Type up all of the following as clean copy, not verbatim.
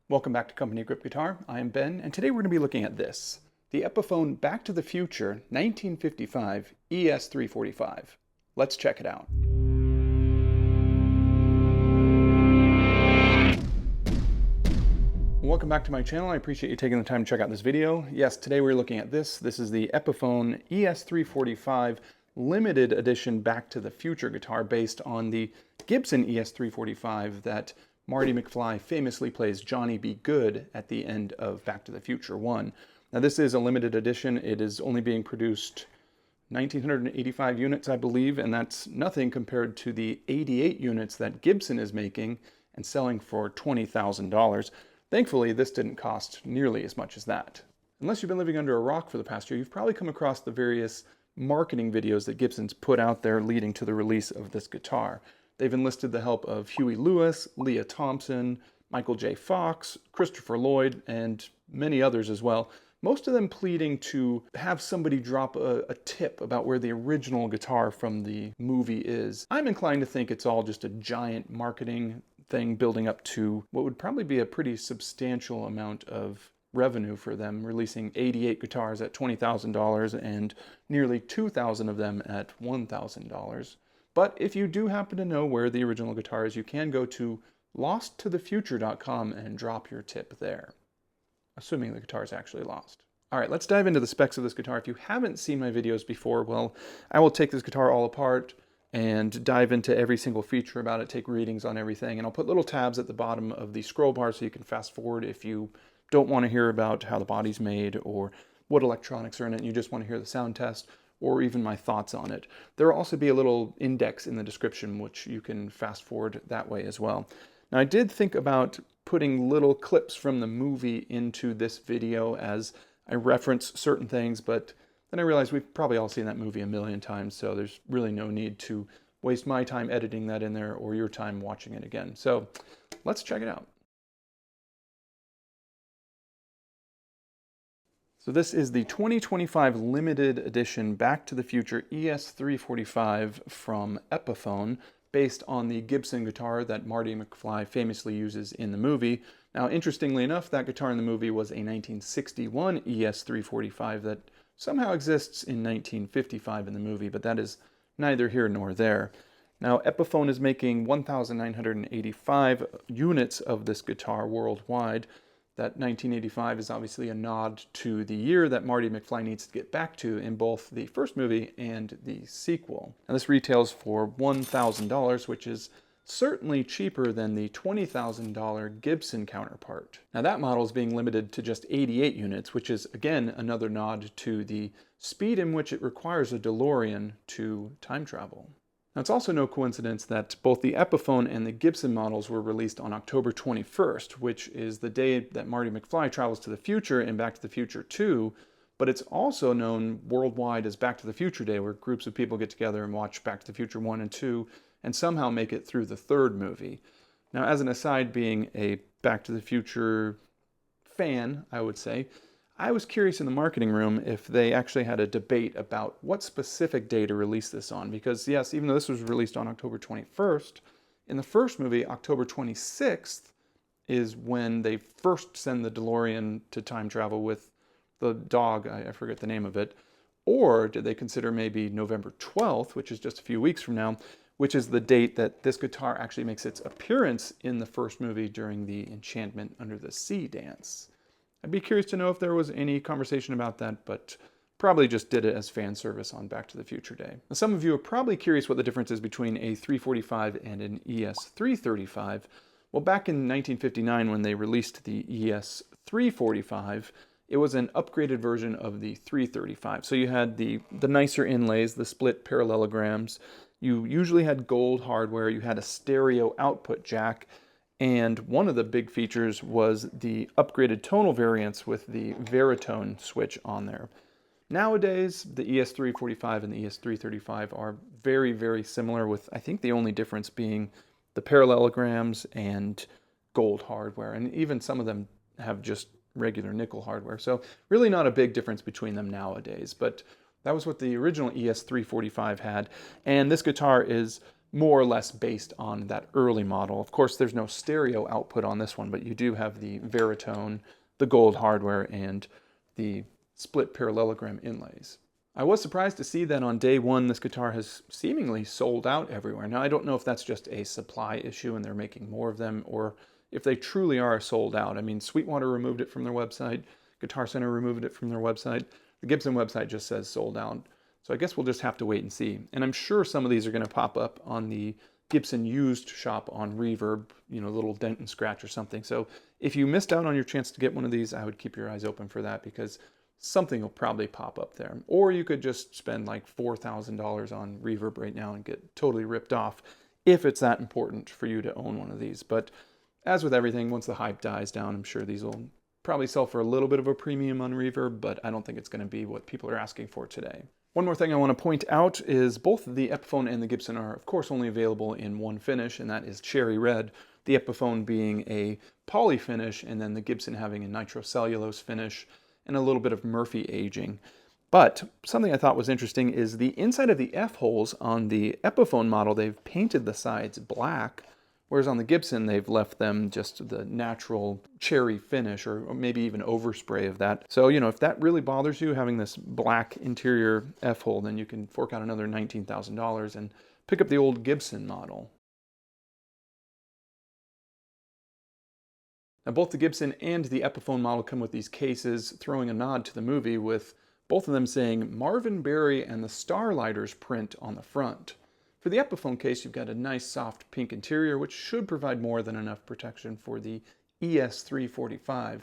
Welcome back to Company Grip Guitar. I am Ben, and today we're going to be looking at this, the Epiphone Back to the Future 1955 ES-345. Let's check it out. Welcome back to my channel. I appreciate you taking the time to check out this video. Yes, today we're looking at this. This is the Epiphone ES-345 limited edition Back to the Future guitar based on the Gibson ES-345 that Marty McFly famously plays Johnny B. Goode at the end of Back to the Future 1. Now this is a limited edition. It is only being produced 1,985 units, I believe, and that's nothing compared to the 88 units that Gibson is making and selling for $20,000. Thankfully, this didn't cost nearly as much as that. Unless you've been living under a rock for the past year, you've probably come across the various marketing videos that Gibson's put out there leading to the release of this guitar. They've enlisted the help of Huey Lewis, Leah Thompson, Michael J. Fox, Christopher Lloyd, and many others as well. Most of them pleading to have somebody drop a tip about where the original guitar from the movie is. I'm inclined to think it's all just a giant marketing thing building up to what would probably be a pretty substantial amount of revenue for them, releasing 88 guitars at $20,000 and nearly 2,000 of them at $1,000. But if you do happen to know where the original guitar is, you can go to losttothefuture.com and drop your tip there, assuming the guitar is actually lost. All right, let's dive into the specs of this guitar. If you haven't seen my videos before, well, I will take this guitar all apart and dive into every single feature about it, take readings on everything, and I'll put little tabs at the bottom of the scroll bar so you can fast forward if you don't want to hear about how the body's made or what electronics are in it and you just want to hear the sound test, or even my thoughts on it. There will also be a little index in the description which you can fast forward that way as well. Now I did think about putting little clips from the movie into this video as I reference certain things, but then I realized we've probably all seen that movie a million times, so there's really no need to waste my time editing that in there or your time watching it again. So let's check it out. So this is the 2025 limited edition Back to the Future ES-345 from Epiphone, based on the Gibson guitar that Marty McFly famously uses in the movie. Now, interestingly enough, that guitar in the movie was a 1961 ES-345 that somehow exists in 1955 in the movie, but that is neither here nor there. Now, Epiphone is making 1,985 units of this guitar worldwide. That 1985 is obviously a nod to the year that Marty McFly needs to get back to in both the first movie and the sequel. And this retails for $1,000, which is certainly cheaper than the $20,000 Gibson counterpart. Now that model is being limited to just 88 units, which is again another nod to the speed in which it requires a DeLorean to time travel. Now, it's also no coincidence that both the Epiphone and the Gibson models were released on October 21st, which is the day that Marty McFly travels to the future in Back to the Future 2, but it's also known worldwide as Back to the Future Day, where groups of people get together and watch Back to the Future 1 and 2 and somehow make it through the third movie. Now, as an aside, being a Back to the Future fan, I would say, I was curious in the marketing room if they actually had a debate about what specific day to release this on, because yes, even though this was released on October 21st, in the first movie, October 26th is when they first send the DeLorean to time travel with the dog, I forget the name of it, or did they consider maybe November 12th, which is just a few weeks from now, which is the date that this guitar actually makes its appearance in the first movie during the Enchantment Under the Sea dance. I'd be curious to know if there was any conversation about that, but probably just did it as fan service on Back to the Future Day. Now, some of you are probably curious what the difference is between a 345 and an ES-335. Well, back in 1959 when they released the ES-345, it was an upgraded version of the 335. So you had the nicer inlays, the split parallelograms. You usually had gold hardware. You had a stereo output jack. And one of the big features was the upgraded tonal variants with the veritone switch on there. Nowadays, the ES-345 and the ES-335 are very, very similar, with I think the only difference being the parallelograms and gold hardware. And even some of them have just regular nickel hardware. So really not a big difference between them nowadays. But that was what the original ES-345 had. And this guitar is more or less based on that early model. Of course, there's no stereo output on this one, but you do have the veritone, the gold hardware, and the split parallelogram inlays. I was surprised to see that on day one, this guitar has seemingly sold out everywhere. Now, I don't know if that's just a supply issue and they're making more of them, or if they truly are sold out. I mean, Sweetwater removed it from their website, Guitar Center removed it from their website. The Gibson website just says sold out. So I guess we'll just have to wait and see. And I'm sure some of these are going to pop up on the Gibson used shop on Reverb, you know, a little dent and scratch or something. So if you missed out on your chance to get one of these, I would keep your eyes open for that, because something will probably pop up there. Or you could just spend like $4,000 on Reverb right now and get totally ripped off if it's that important for you to own one of these. But as with everything, once the hype dies down, I'm sure these will probably sell for a little bit of a premium on Reverb, but I don't think it's going to be what people are asking for today. One more thing I want to point out is both the Epiphone and the Gibson are, of course, only available in one finish, and that is cherry red. The Epiphone being a poly finish, and then the Gibson having a nitrocellulose finish and a little bit of Murphy aging. But something I thought was interesting is the inside of the F-holes on the Epiphone model, they've painted the sides black, whereas on the Gibson, they've left them just the natural cherry finish, or maybe even overspray of that. So, you know, if that really bothers you, having this black interior F-hole, then you can fork out another $19,000 and pick up the old Gibson model. Now, both the Gibson and the Epiphone model come with these cases, throwing a nod to the movie, with both of them saying Marvin Berry and the Starlighters print on the front. For the Epiphone case, you've got a nice soft pink interior, which should provide more than enough protection for the ES-345.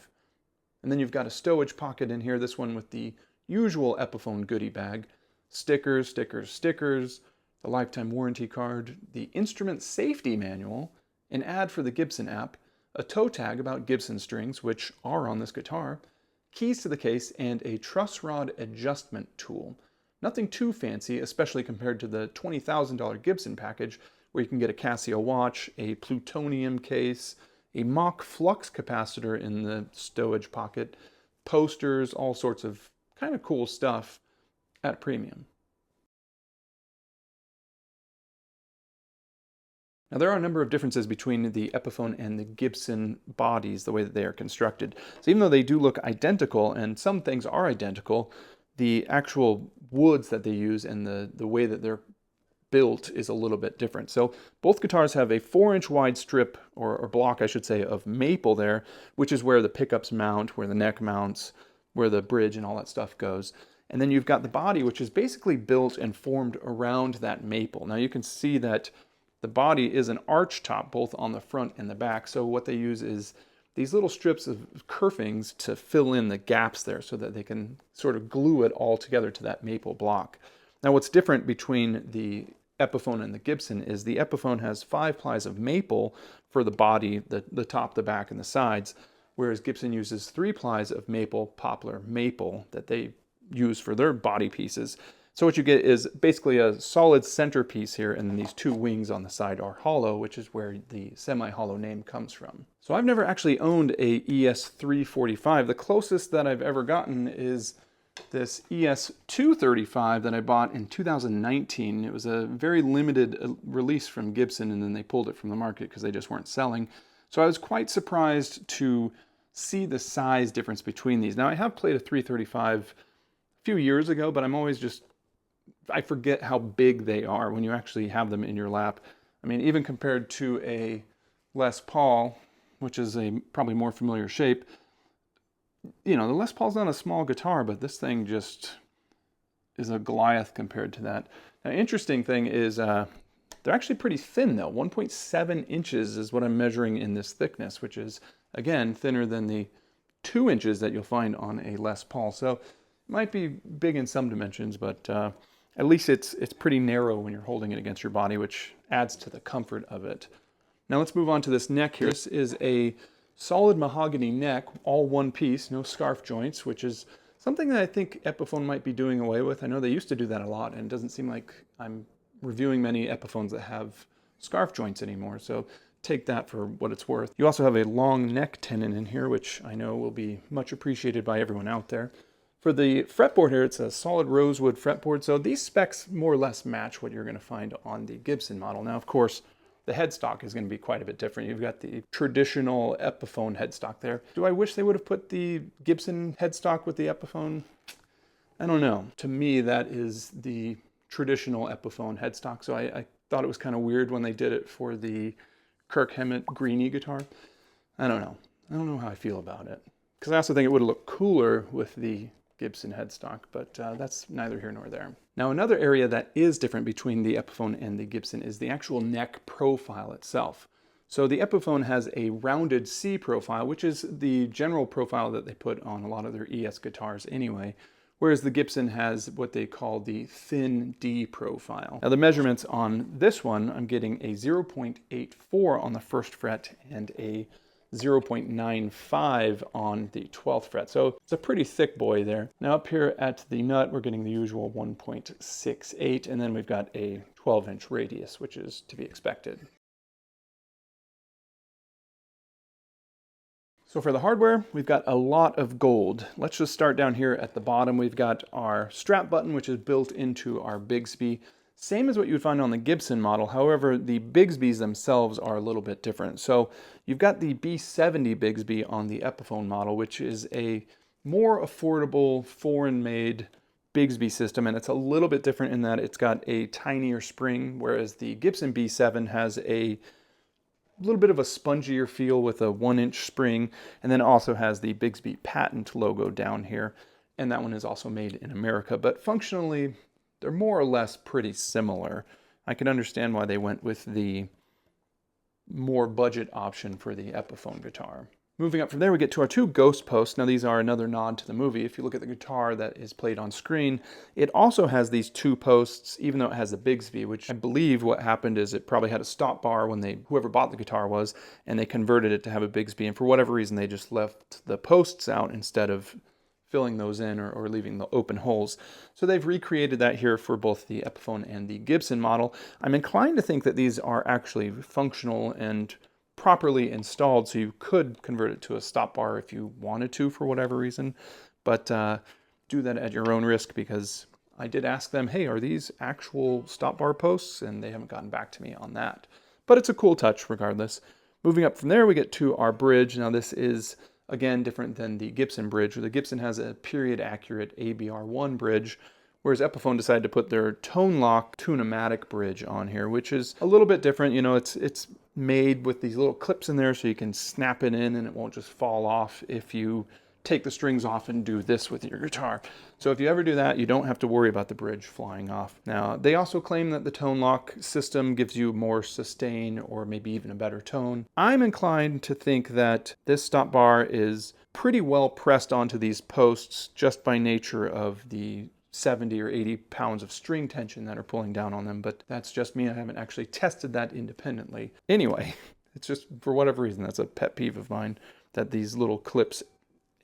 And then you've got a stowage pocket in here, this one with the usual Epiphone goodie bag, stickers, stickers, stickers, the lifetime warranty card, the instrument safety manual, an ad for the Gibson app, a toe tag about Gibson strings, which are on this guitar, keys to the case, and a truss rod adjustment tool. Nothing too fancy, especially compared to the $20,000 Gibson package, where you can get a Casio watch, a plutonium case, a mock flux capacitor in the stowage pocket, posters, all sorts of kind of cool stuff at a premium. Now, there are a number of differences between the Epiphone and the Gibson bodies, the way that they are constructed. So even though they do look identical, and some things are identical, the actual woods that they use and the way that they're built is a little bit different. So both guitars have a 4-inch wide strip, or block, I should say, of maple there, which is where the pickups mount, where the neck mounts, where the bridge and all that stuff goes. And then you've got the body, which is basically built and formed around that maple. Now you can see that the body is an arch top, both on the front and the back. So what they use is these little strips of kerfings to fill in the gaps there so that they can sort of glue it all together to that maple block. Now, what's different between the Epiphone and the Gibson is the Epiphone has 5 plies of maple for the body, the top, the back, and the sides, whereas Gibson uses 3 plies of maple, poplar, maple that they use for their body pieces. So what you get is basically a solid centerpiece here, and then these 2 wings on the side are hollow, which is where the semi-hollow name comes from. So I've never actually owned a ES-345. The closest that I've ever gotten is this ES-235 that I bought in 2019. It was a very limited release from Gibson, and then they pulled it from the market because they just weren't selling. So I was quite surprised to see the size difference between these. Now, I have played a 335 a few years ago, but I'm always just, I forget how big they are when you actually have them in your lap. I mean, even compared to a Les Paul, which is a probably more familiar shape, you know, the Les Paul's not a small guitar, but this thing just is a Goliath compared to that. Now, interesting thing is they're actually pretty thin though. 1.7 inches is what I'm measuring in this thickness, which is, again, thinner than the 2 inches that you'll find on a Les Paul. So it might be big in some dimensions, but at least it's pretty narrow when you're holding it against your body, which adds to the comfort of it. Now let's move on to this neck here. This is a solid mahogany neck, all one piece, no scarf joints, which is something that I think Epiphone might be doing away with. I know they used to do that a lot, and it doesn't seem like I'm reviewing many Epiphones that have scarf joints anymore, so take that for what it's worth. You also have a long neck tenon in here, which I know will be much appreciated by everyone out there. For the fretboard here, it's a solid rosewood fretboard, so these specs more or less match what you're going to find on the Gibson model. Now, of course, the headstock is going to be quite a bit different. You've got the traditional Epiphone headstock there. Do I wish they would have put the Gibson headstock with the Epiphone? I don't know. To me, that is the traditional Epiphone headstock, so I thought it was kind of weird when they did it for the Kirk Hammett Greenie guitar. I don't know. I don't know how I feel about it. Because I also think it would have looked cooler with the Gibson headstock, but that's neither here nor there. Now, another area that is different between the Epiphone and the Gibson is the actual neck profile itself. So the Epiphone has a rounded C profile, which is the general profile that they put on a lot of their ES guitars anyway, whereas the Gibson has what they call the thin D profile. Now, the measurements on this one, I'm getting a 0.84 on the first fret and a 0.95 on the 12th fret. So it's a pretty thick boy there. Now up here at the nut, we're getting the usual 1.68, and then we've got a 12-inch radius, which is to be expected. So for the hardware, we've got a lot of gold. Let's just start down here at the bottom. We've got our strap button, which is built into our Bigsby. Same as what you would find on the Gibson model. However, the Bigsbys themselves are a little bit different. So you've got the B70 Bigsby on the Epiphone model, which is a more affordable, foreign-made Bigsby system, and it's a little bit different in that it's got a tinier spring, whereas the Gibson B7 has a little bit of a spongier feel with a 1-inch spring, and then also has the Bigsby patent logo down here, and that one is also made in America. But functionally, they're more or less pretty similar. I can understand why they went with the more budget option for the Epiphone guitar. Moving up from there, we get to our two ghost posts. Now, these are another nod to the movie. If you look at the guitar that is played on screen, it also has these two posts, even though it has a Bigsby, which I believe what happened is it probably had a stop bar when whoever bought the guitar was, and they converted it to have a Bigsby, and for whatever reason, they just left the posts out instead of filling those in or leaving the open holes. So they've recreated that here for both the Epiphone and the Gibson model. I'm inclined to think that these are actually functional and properly installed, so you could convert it to a stop bar if you wanted to for whatever reason, but do that at your own risk, because I did ask them, hey, are these actual stop bar posts? And they haven't gotten back to me on that. But it's a cool touch regardless. Moving up from there, we get to our bridge. Now this is again different than the Gibson bridge. The Gibson has a period accurate ABR1 bridge, whereas Epiphone decided to put their tone lock tune-o-matic bridge on here, which is a little bit different. You know, it's made with these little clips in there so you can snap it in and it won't just fall off if you take the strings off and do this with your guitar. So if you ever do that, you don't have to worry about the bridge flying off. Now, they also claim that the tone lock system gives you more sustain or maybe even a better tone. I'm inclined to think that this stop bar is pretty well pressed onto these posts just by nature of the 70 or 80 pounds of string tension that are pulling down on them, but that's just me. I haven't actually tested that independently. Anyway, it's just for whatever reason, that's a pet peeve of mine, that these little clips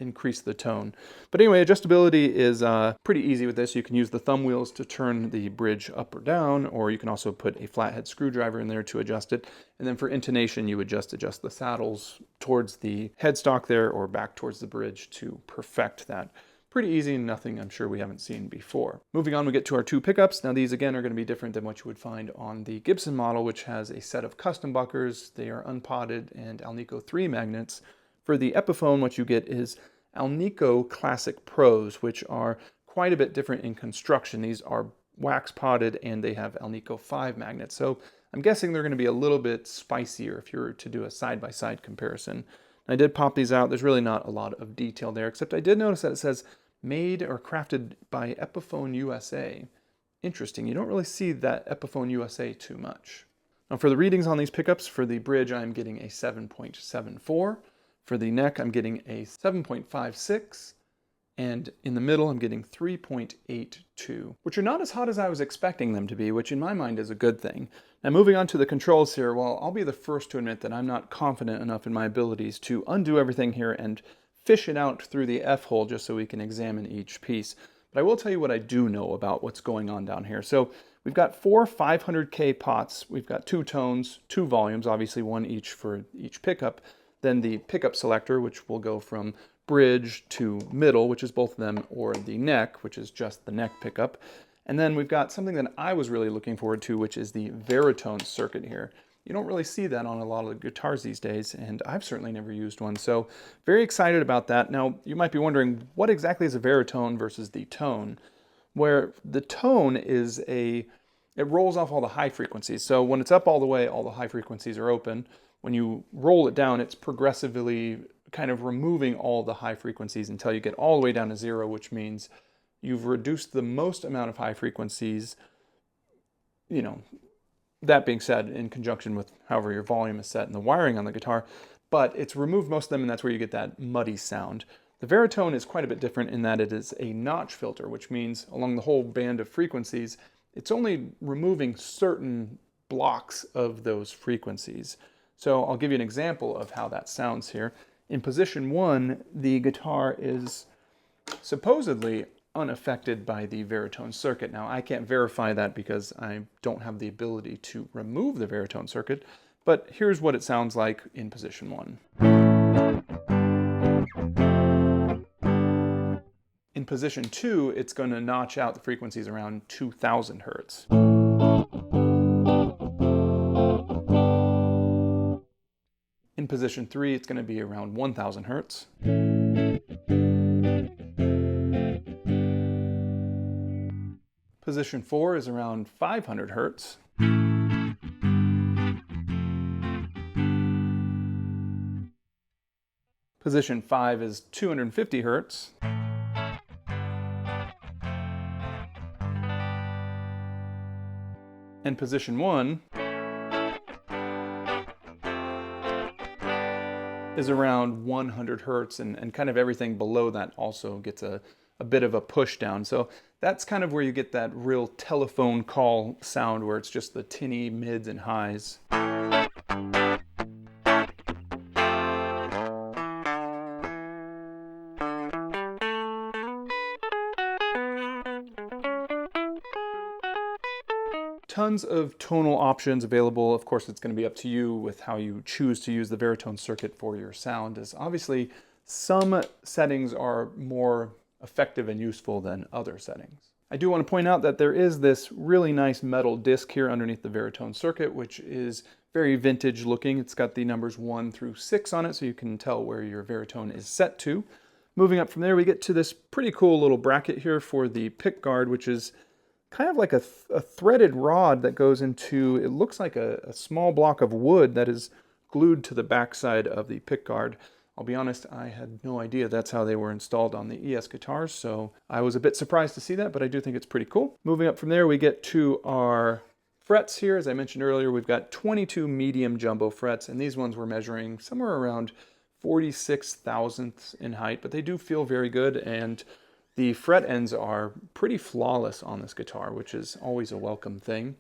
increase the tone. But anyway, adjustability is pretty easy with this. You can use the thumb wheels to turn the bridge up or down, or you can also put a flathead screwdriver in there to adjust it. And then for intonation, you would just adjust the saddles towards the headstock there or back towards the bridge to perfect that. Pretty easy, and nothing I'm sure we haven't seen before. Moving on, we get to our two pickups. Now these again are going to be different than what you would find on the Gibson model, which has a set of custom buckers. They are unpotted and Alnico 3 magnets. For the Epiphone, what you get is Alnico Classic PROs, which are quite a bit different in construction. These are wax potted and they have Alnico 5 magnets. So I'm guessing they're going to be a little bit spicier if you were to do a side-by-side comparison. I did pop these out. There's really not a lot of detail there, except I did notice that it says made or crafted by Epiphone USA. Interesting. You don't really see that Epiphone USA too much. Now for the readings on these pickups, for the bridge, I'm getting a 7.74. For the neck, I'm getting a 7.56. And in the middle, I'm getting 3.82, which are not as hot as I was expecting them to be, which in my mind is a good thing. Now moving on to the controls here, well, I'll be the first to admit that I'm not confident enough in my abilities to undo everything here and fish it out through the F-hole just so we can examine each piece. But I will tell you what I do know about what's going on down here. So we've got 4 500K pots. We've got 2 tones, 2 volumes, obviously one each for each pickup. then the pickup selector, which will go from bridge to middle, which is both of them, or the neck, which is just the neck pickup. And then we've got something that I was really looking forward to, which is the veritone circuit here. You don't really see that on a lot of the guitars these days, and I've certainly never used one, so very excited about that. Now, you might be wondering, what exactly is a veritone versus the tone? Where the tone is it rolls off all the high frequencies. So when it's up all the way, all the high frequencies are open. When you roll it down, it's progressively kind of removing all the high frequencies until you get all the way down to 0, which means you've reduced the most amount of high frequencies. You know, that being said, in conjunction with however your volume is set and the wiring on the guitar, but it's removed most of them, and that's where you get that muddy sound. The veritone is quite a bit different in that it is a notch filter, which means along the whole band of frequencies, it's only removing certain blocks of those frequencies. So I'll give you an example of how that sounds here. In position 1, the guitar is supposedly unaffected by the veritone circuit. Now, I can't verify that because I don't have the ability to remove the veritone circuit, but here's what it sounds like in position 1. In position 2, it's going to notch out the frequencies around 2000 hertz. In position 3, it's going to be around 1000 hertz. Position 4 is around 500 hertz. Position 5 is 250 hertz. And position 1 is around 100 hertz, and kind of everything below that also gets a bit of a push down. So that's kind of where you get that real telephone call sound where it's just the tinny mids and highs. Tons of tonal options available. Of course, it's going to be up to you with how you choose to use the veritone circuit for your sound, as obviously some settings are more effective and useful than other settings. I do want to point out that there is this really nice metal disc here underneath the veritone circuit, which is very vintage looking. It's got the numbers 1 through 6 on it, so you can tell where your veritone is set to. Moving up from there, we get to this pretty cool little bracket here for the pickguard, which is kind of like a threaded rod that goes into, it looks like a small block of wood that is glued to the backside of the pickguard. I'll be honest, I had no idea that's how they were installed on the ES guitars, so I was a bit surprised to see that, but I do think it's pretty cool. Moving up from there, we get to our frets here. As I mentioned earlier, we've got 22 medium jumbo frets, and these ones we're measuring somewhere around 46 thousandths in height, but they do feel very good, and the fret ends are pretty flawless on this guitar, which is always a welcome thing.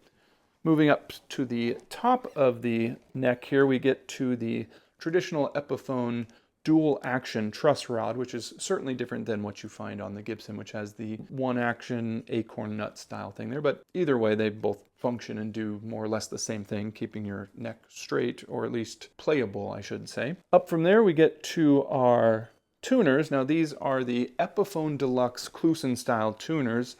Moving up to the top of the neck here, we get to the traditional Epiphone dual action truss rod, which is certainly different than what you find on the Gibson, which has the one action acorn nut style thing there. But either way, they both function and do more or less the same thing, keeping your neck straight, or at least playable, I should say. Up from there, we get to our tuners. Now these are the Epiphone Deluxe Kluson style tuners.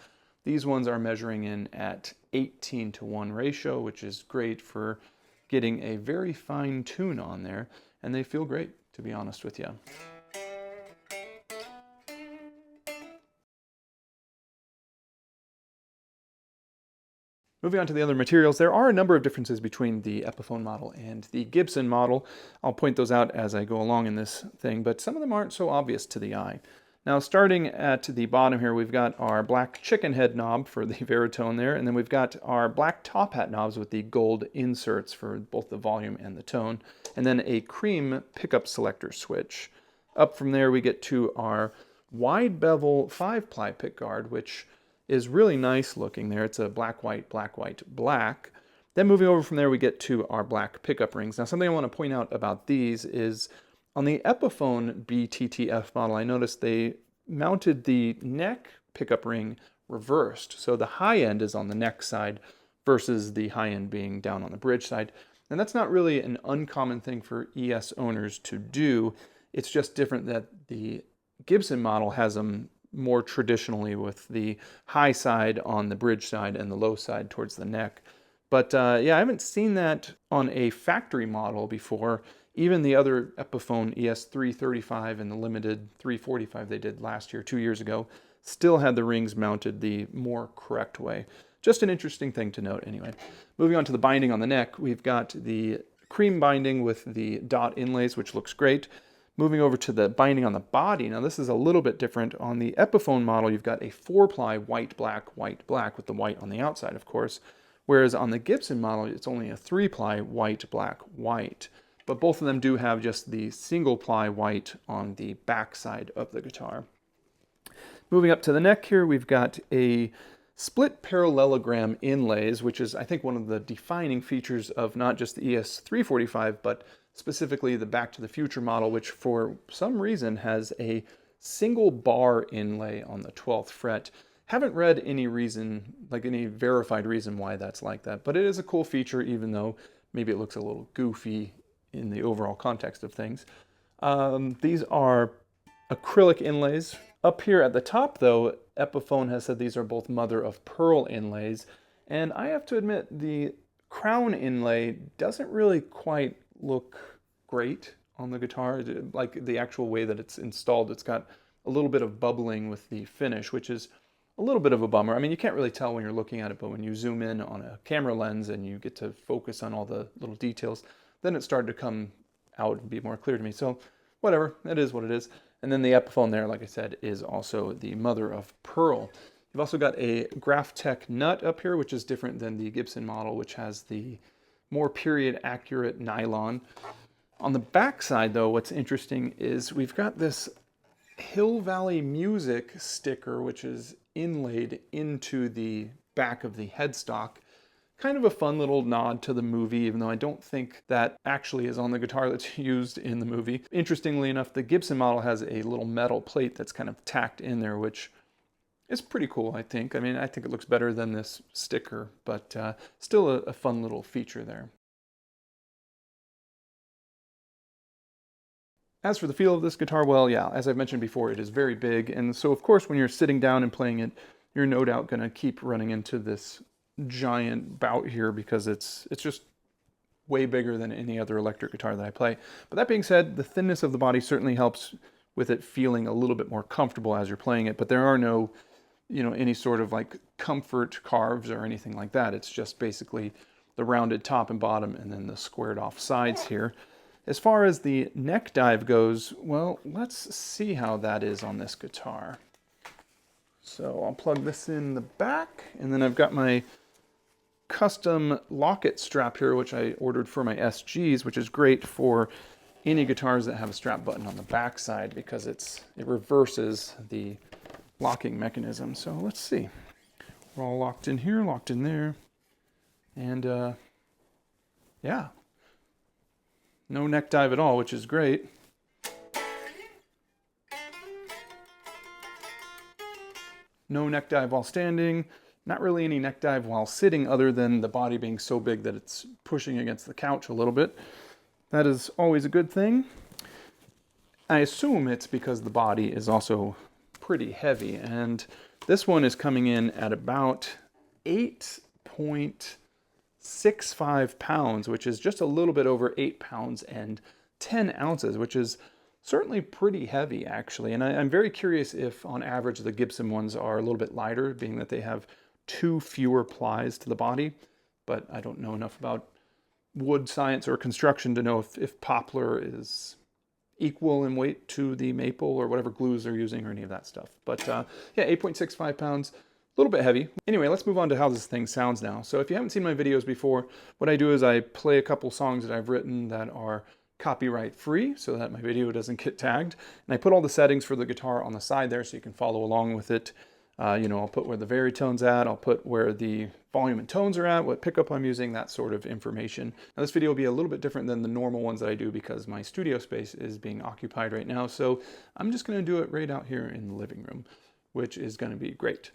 These ones are measuring in at 18:1 ratio, which is great for getting a very fine tune on there, and they feel great, to be honest with you. Moving on to the other materials, there are a number of differences between the Epiphone model and the Gibson model. I'll point those out as I go along in this thing, but some of them aren't so obvious to the eye. Now, starting at the bottom here, we've got our black chicken head knob for the veritone there, and then we've got our black top hat knobs with the gold inserts for both the volume and the tone, and then a cream pickup selector switch. Up from there, we get to our wide bevel 5-ply pickguard, which is really nice looking there. It's a black, white, black, white, black. Then moving over from there, we get to our black pickup rings. Now, something I want to point out about these is on the Epiphone BTTF model, I noticed they mounted the neck pickup ring reversed. So the high end is on the neck side versus the high end being down on the bridge side. And that's not really an uncommon thing for ES owners to do. It's just different that the Gibson model has them more traditionally with the high side on the bridge side and the low side towards the neck. But yeah, I haven't seen that on a factory model before. Even the other Epiphone ES-335 and the limited 345 they did last year, 2 years ago, still had the rings mounted the more correct way. Just an interesting thing to note anyway. Moving on to the binding on the neck, we've got the cream binding with the dot inlays, which looks great. Moving over to the binding on the body, now this is a little bit different. On the Epiphone model, you've got a 4-ply white, black, with the white on the outside, of course. Whereas on the Gibson model, it's only a 3-ply white, black, white. But both of them do have just the single-ply white on the back side of the guitar. Moving up to the neck here, we've got a split parallelogram inlays, which is, I think, one of the defining features of not just the ES-345, but specifically the Back to the Future model, which for some reason has a single bar inlay on the 12th fret. Haven't read any reason, like any verified reason why that's like that, but it is a cool feature, even though maybe it looks a little goofy in the overall context of things. These are acrylic inlays. Up here at the top, though, Epiphone has said these are both mother of pearl inlays, and I have to admit the crown inlay doesn't really quite look great on the guitar. Like the actual way that it's installed, it's got a little bit of bubbling with the finish, which is a little bit of a bummer. I mean, you can't really tell when you're looking at it, but when you zoom in on a camera lens and you get to focus on all the little details, then it started to come out and be more clear to me. So whatever, it is what it is. And then the Epiphone there, like I said, is also the mother of pearl. You've also got a Graphtec nut up here, which is different than the Gibson model, which has the more period accurate nylon. On the back side, though, what's interesting is we've got this Hill Valley Music sticker, which is inlaid into the back of the headstock. Kind of a fun little nod to the movie, even though I don't think that actually is on the guitar that's used in the movie. Interestingly enough, the Gibson model has a little metal plate that's kind of tacked in there, which is pretty cool, I think. I mean, I think it looks better than this sticker, but still a fun little feature there. As for the feel of this guitar, well, yeah, as I've mentioned before, it is very big, and so of course when you're sitting down and playing it, you're no doubt going to keep running into this giant bout here because it's just way bigger than any other electric guitar that I play. But that being said, the thinness of the body certainly helps with it feeling a little bit more comfortable as you're playing it, but there are no, any sort of like comfort carves or anything like that. It's just basically the rounded top and bottom and then the squared off sides here. As far as the neck dive goes, well, let's see how that is on this guitar. So I'll plug this in the back, and then I've got my custom locket strap here, which I ordered for my SGs, which is great for any guitars that have a strap button on the back side because it reverses the locking mechanism. So let's see. We're all locked in here, locked in there, and yeah. No neck dive at all, which is great. No neck dive while standing. Not really any neck dive while sitting other than the body being so big that it's pushing against the couch a little bit. That is always a good thing. I assume it's because the body is also pretty heavy, and this one is coming in at about 8.65 pounds, which is just a little bit over 8 pounds and 10 ounces, which is certainly pretty heavy actually. And I'm very curious if on average the Gibson ones are a little bit lighter, being that they have 2 fewer plies to the body, but I don't know enough about wood science or construction to know if poplar is equal in weight to the maple or whatever glues they're using or any of that stuff. But yeah, 8.65 pounds. A little bit heavy. Anyway, let's move on to how this thing sounds now. So if you haven't seen my videos before, what I do is I play a couple songs that I've written that are copyright free so that my video doesn't get tagged. And I put all the settings for the guitar on the side there so you can follow along with it. I'll put where the veritone's at, I'll put where the volume and tones are at, what pickup I'm using, that sort of information. Now this video will be a little bit different than the normal ones that I do because my studio space is being occupied right now. So I'm just going to do it right out here in the living room, which is going to be great.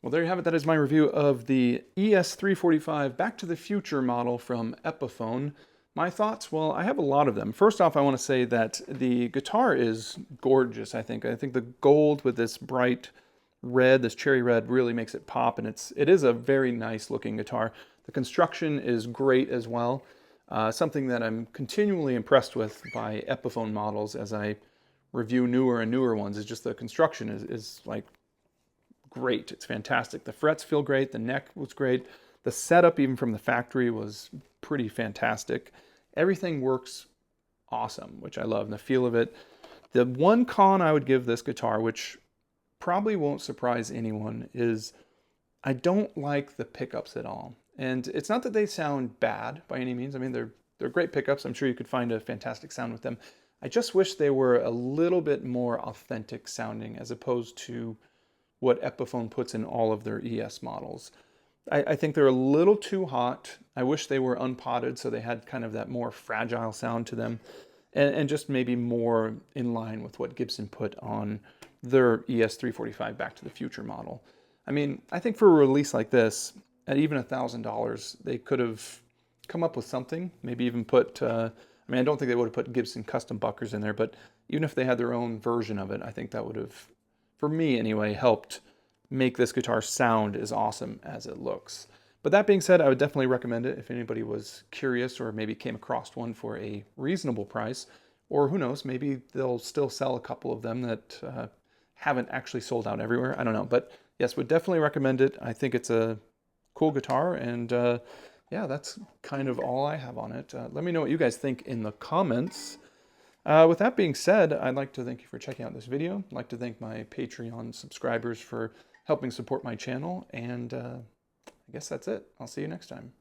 Well, there you have it. That is my review of the ES-345 Back to the Future model from Epiphone. My thoughts? Well, I have a lot of them. First off, I want to say that the guitar is gorgeous, I think. I think the gold with this bright red, this cherry red, really makes it pop, and it is a very nice looking guitar. The construction is great as well. Something that I'm continually impressed with by Epiphone models as I review newer and newer ones is just the construction is like great. It's fantastic. The frets feel great. The neck was great. The setup, even from the factory, was pretty fantastic. Everything works awesome, which I love, and the feel of it. The one con I would give this guitar, which probably won't surprise anyone, is I don't like the pickups at all. And it's not that they sound bad by any means. I mean, they're great pickups. I'm sure you could find a fantastic sound with them. I just wish they were a little bit more authentic sounding as opposed to what Epiphone puts in all of their ES models. I think they're a little too hot. I wish they were unpotted so they had kind of that more fragile sound to them, and just maybe more in line with what Gibson put on their ES-345 Back to the Future model. I mean, I think for a release like this, at even $1,000, they could have come up with something, maybe even put, I mean, I don't think they would have put Gibson custom buckers in there, but even if they had their own version of it, I think that would have, for me anyway, helped make this guitar sound as awesome as it looks. But that being said, I would definitely recommend it if anybody was curious or maybe came across one for a reasonable price. Or who knows, maybe they'll still sell a couple of them that haven't actually sold out everywhere. I don't know. But yes, would definitely recommend it. I think it's a cool guitar, and yeah, that's kind of all I have on it. Let me know what you guys think in the comments. With that being said, I'd like to thank you for checking out this video. I'd like to thank my Patreon subscribers for helping support my channel, and I guess that's it. I'll see you next time.